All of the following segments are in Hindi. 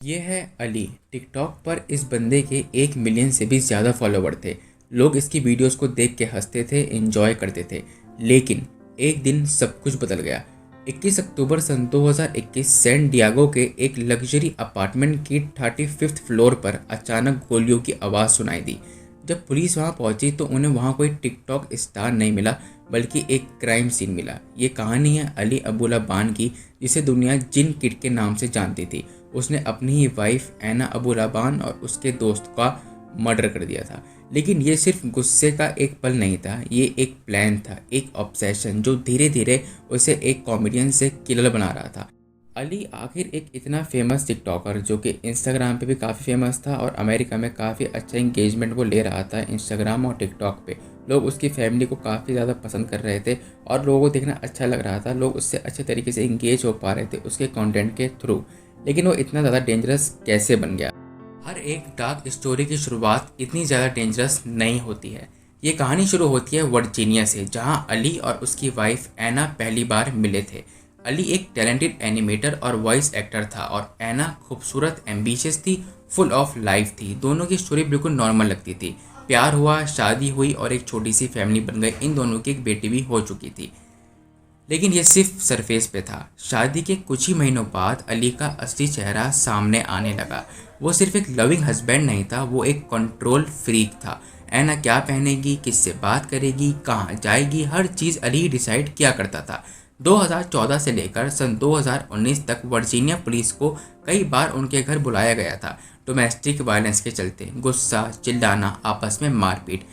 ये है अली। टिकटॉक पर इस बंदे के 1 मिलियन से भी ज़्यादा फॉलोवर थे। लोग इसकी वीडियोस को देख के हंसते थे, एंजॉय करते थे। लेकिन एक दिन सब कुछ बदल गया। 21 अक्टूबर सन 2021 सैन डियागो के एक लग्जरी अपार्टमेंट की 35th फ्लोर पर अचानक गोलियों की आवाज़ सुनाई दी। जब पुलिस वहां पहुंची तो उन्हें वहां कोई टिकटॉक स्टार नहीं मिला, बल्कि एक क्राइम सीन मिला। ये कहानी है अली अबुल्ला बान की, जिसे दुनिया जिन किड के नाम से जानती थी। उसने अपनी ही वाइफ ऐना अबुल्ला बान और उसके दोस्त का मर्डर कर दिया था। लेकिन ये सिर्फ गुस्से का एक पल नहीं था, ये एक प्लान था, एक ऑब्सेशन जो धीरे धीरे उसे एक कॉमेडियन से किलर बना रहा था। अली आखिर एक इतना फेमस टिकटॉकर जो कि इंस्टाग्राम पे भी काफ़ी फेमस था और अमेरिका में काफ़ी अच्छा इंगेजमेंट वो ले रहा था इंस्टाग्राम और टिकटॉक पे। लोग उसकी फैमिली को काफ़ी ज़्यादा पसंद कर रहे थे और लोगों को देखना अच्छा लग रहा था। लोग उससे अच्छे तरीके से इंगेज हो पा रहे थे उसके कंटेंट के थ्रू। लेकिन वो इतना ज़्यादा डेंजरस कैसे बन गया? हर एक डार्क स्टोरी की शुरुआत इतनी ज़्यादा डेंजरस नहीं होती है। ये कहानी शुरू होती है वर्जीनिया से, जहाँ अली और उसकी वाइफ ऐना पहली बार मिले थे। अली एक टैलेंटेड एनिमेटर और वॉइस एक्टर था और ऐना खूबसूरत, एम्बिशियस थी, फुल ऑफ लाइफ थी। दोनों की स्टोरी बिल्कुल नॉर्मल लगती थी। प्यार हुआ, शादी हुई और एक छोटी सी फैमिली बन गई। इन दोनों की एक बेटी भी हो चुकी थी। लेकिन ये सिर्फ सरफेस पे था। शादी के कुछ ही महीनों बाद अली का असली चेहरा सामने आने लगा। वो सिर्फ एक लविंग हस्बैंड नहीं था, वो एक कंट्रोल फ्रीक था। ऐना क्या पहनेगी, किससे बात करेगी, कहाँ जाएगी, हर चीज़ अली ही डिसाइड किया करता था। 2014 से लेकर सन 2019 तक वर्जीनिया पुलिस को कई बार उनके घर बुलाया गया था, डोमेस्टिक वायलेंस के चलते। गुस्सा, चिल्लाना, आपस में मारपीट।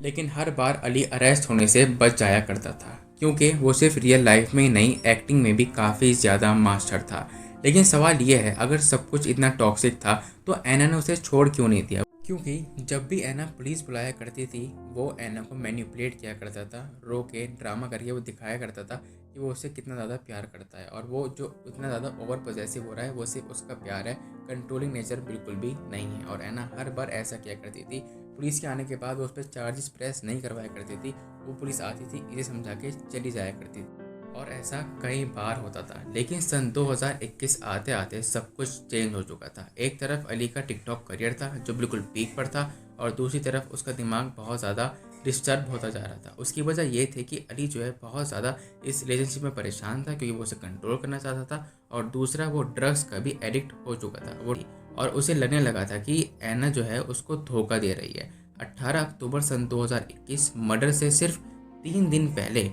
लेकिन हर बार अली अरेस्ट होने से बच जाया करता था, क्योंकि वो सिर्फ रियल लाइफ में ही नहीं, एक्टिंग में भी काफ़ी ज़्यादा मास्टर था। लेकिन सवाल ये है, अगर सब कुछ इतना टॉक्सिक था तो ऐना ने उसे छोड़ क्यों नहीं दिया? क्योंकि जब भी ऐना पुलिस बुलाया करती थी, वो ऐना को मैनिपुलेट किया करता था, रो के ड्रामा करके वो दिखाया करता था कि वो उससे कितना ज़्यादा प्यार करता है। और वो जो इतना ज़्यादा ओवर पॉजेसिव हो रहा है, वो सिर्फ उसका प्यार है, कंट्रोलिंग नेचर बिल्कुल भी नहीं है। और ऐना हर बार ऐसा किया करती थी। पुलिस के आने के बाद वो उस पर चार्जेस प्रेस नहीं करवाया करती थी। वो पुलिस आती थी, इसे समझा के चली जाया करती थी। और ऐसा कई बार होता था। लेकिन सन 2021 आते आते सब कुछ चेंज हो चुका था। एक तरफ अली का टिकटॉक करियर था जो बिल्कुल पीक पर था, और दूसरी तरफ उसका दिमाग बहुत ज़्यादा डिस्टर्ब होता जा रहा था। उसकी वजह ये थी कि अली जो है बहुत ज़्यादा इस रिलेशनशिप में परेशान था, क्योंकि वो उसे कंट्रोल करना चाहता था। और दूसरा, वो ड्रग्स का भी एडिक्ट हो चुका था वो, और उसे लगने लगा था कि ऐना जो है उसको धोखा दे रही है। 18 अक्टूबर सन 2021 मर्डर से सिर्फ 3 दिन पहले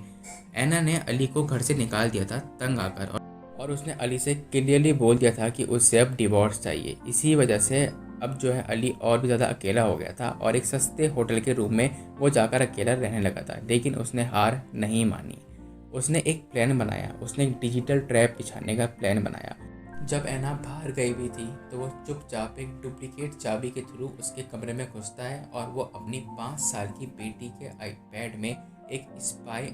ऐना ने अली को घर से निकाल दिया था तंग आकर, और उसने अली से क्लियरली बोल दिया था कि उसे अब डिवोर्स चाहिए। इसी वजह से अब जो है अली और भी ज़्यादा अकेला हो गया था और एक सस्ते होटल के रूम में वो जाकर अकेला रहने लगा था। लेकिन उसने हार नहीं मानी। उसने एक प्लान बनाया, उसने एक डिजिटल ट्रैप बिछाने का प्लान बनाया। जब ऐना बाहर गई भी थी तो वो चुपचाप एक डुप्लीकेट चाबी के थ्रू उसके कमरे में घुसता है और वो अपनी 5 साल की बेटी के आईपैड में एक स्पाई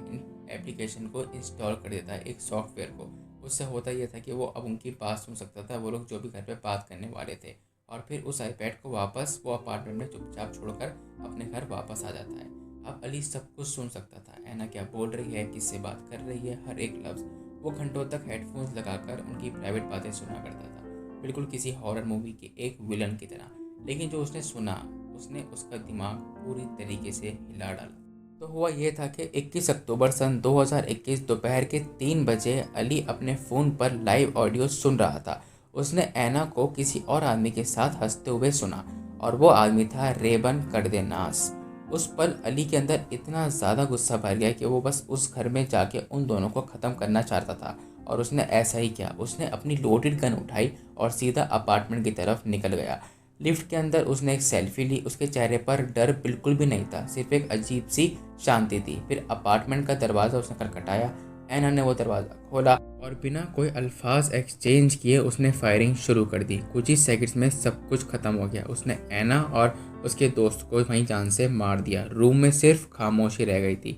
एप्लीकेशन को इंस्टॉल कर देता है, एक सॉफ्टवेयर को। उससे होता यह था कि वो अब उनकी बात सुन सकता था, वो लोग जो भी घर पे बात करने वाले थे। और फिर उस आईपैड को वापस वो अपार्टमेंट में चुपचाप छोड़कर अपने घर वापस आ जाता है। अब अली सब कुछ सुन सकता था, ऐना क्या बोल रही है, किससे बात कर रही है, हर एक लफ्ज़। वो घंटों तक हेडफोन्स लगाकर उनकी प्राइवेट बातें सुना करता था, बिल्कुल किसी हॉरर मूवी के एक विलन की तरह। लेकिन जो उसने सुना, उसने उसका दिमाग पूरी तरीके से हिला डाला। तो हुआ ये था कि 21 अक्टूबर सन 2021 दोपहर के 3 बजे अली अपने फ़ोन पर लाइव ऑडियो सुन रहा था। उसने ऐना को किसी और आदमी के साथ हंसते हुए सुना, और वो आदमी था रेबन कर्देनास। उस पल अली के अंदर इतना ज़्यादा गुस्सा भर गया कि वो बस उस घर में जाके उन दोनों को ख़त्म करना चाहता था। और उसने ऐसा ही किया। उसने अपनी लोडेड गन उठाई और सीधा अपार्टमेंट की तरफ निकल गया। लिफ्ट के अंदर उसने एक सेल्फी ली। उसके चेहरे पर डर बिल्कुल भी नहीं था, सिर्फ एक अजीब सी शांति थी। फिर अपार्टमेंट का दरवाज़ा उसने खटखटाया। ऐना ने वो दरवाज़ा खोला और बिना कोई अल्फाज एक्सचेंज किए उसने फायरिंग शुरू कर दी। कुछ ही सेकंड्स में सब कुछ खत्म हो गया। उसने ऐना और उसके दोस्त को वहीं जान से मार दिया। रूम में सिर्फ खामोशी रह गई थी।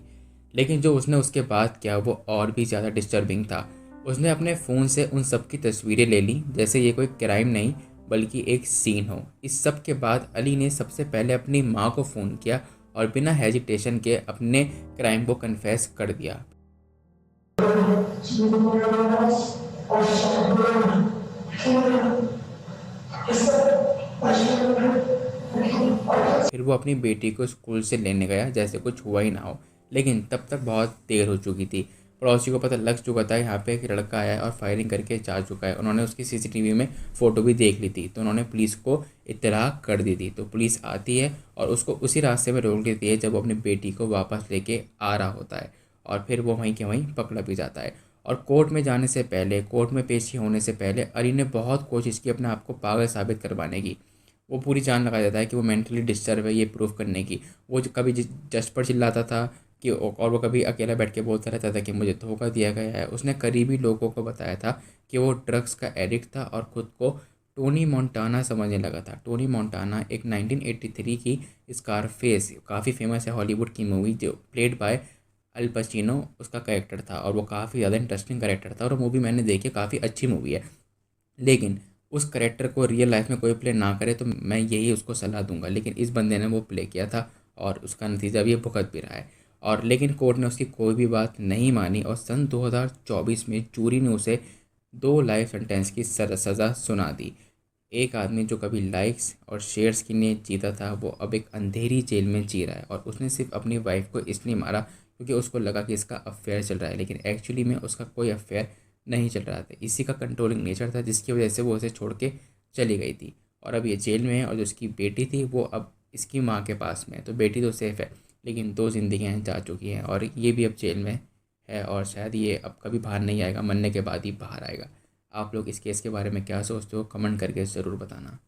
लेकिन जो उसने उसके बाद किया वो और भी ज़्यादा डिस्टर्बिंग था। उसने अपने फ़ोन से उन सब की तस्वीरें ले ली, जैसे ये कोई क्राइम नहीं बल्कि एक सीन हो। इस सब के बाद अली ने सबसे पहले अपनी माँ को फ़ोन किया और बिना हेजिटेशन के अपने क्राइम को कन्फेस कर दिया। फिर वो अपनी बेटी को स्कूल से लेने गया जैसे कुछ हुआ ही ना हो, लेकिन तब तक बहुत देर हो चुकी थी। पड़ोसी को पता लग चुका था यहाँ पे एक लड़का आया है और फायरिंग करके जा चुका है। उन्होंने उसकी सीसीटीवी में फ़ोटो भी देख ली थी, तो उन्होंने पुलिस को इत्तला कर दी थी। तो पुलिस आती है और उसको उसी रास्ते में रोक देती है जब वो अपनी बेटी को वापस लेके आ रहा होता है, और फिर वो वहीं के वहीं पकड़ा भी जाता है। और कोर्ट में जाने से पहले, कोर्ट में पेशी होने से पहले अली ने बहुत कोशिश की अपने आप को पागल साबित करवाने की। वो पूरी जान लगा देता है कि वो मेंटली डिस्टर्ब है, ये प्रूव करने की। वो जो कभी जज पर चिल्लाता था कि, और वो कभी अकेला बैठ के बोलता रहता था कि मुझे धोखा दिया गया है। उसने करीबी लोगों को बताया था कि वो ड्रग्स का एडिक्ट था और ख़ुद को टोनी मोंटाना समझने लगा था। टोनी मोंटाना एक 1983 की स्कारफेस, काफ़ी फेमस है हॉलीवुड की मूवी, जो प्लेड बाय अल पचिनो उसका कैरेक्टर था, और वो काफ़ी ज़्यादा इंटरेस्टिंग कैरेक्टर था। और वो मूवी मैंने देखी, काफ़ी अच्छी मूवी है। लेकिन उस करेक्टर को रियल लाइफ में कोई प्ले ना करे तो मैं यही उसको सलाह दूंगा, लेकिन इस बंदे ने वो प्ले किया था और उसका नतीजा भी ये भुगत भी रहा है। और लेकिन कोर्ट ने उसकी कोई भी बात नहीं मानी और सन 2024 में जूरी ने उसे 2 लाइफ सेंटेंस की सज़ा सुना दी। एक आदमी जो कभी लाइक्स और शेयर्स के लिए जीता था, वो अब एक अंधेरी जेल में जी रहा है। और उसने सिर्फ अपनी वाइफ को इसलिए मारा क्योंकि उसको लगा कि इसका अफेयर चल रहा है, लेकिन एक्चुअली में उसका कोई अफेयर नहीं चल रहा था। इसी का कंट्रोलिंग नेचर था जिसकी वजह से वो उसे छोड़ के चली गई थी। और अब ये जेल में है, और जो उसकी बेटी थी वो अब इसकी माँ के पास में है। तो बेटी तो सेफ़ है, लेकिन 2 जिंदगियाँ जा चुकी हैं और ये भी अब जेल में है, और शायद ये अब कभी बाहर नहीं आएगा, मरने के बाद ही बाहर आएगा। आप लोग इस केस के बारे में क्या सोचते हो, कमेंट करके ज़रूर बताना।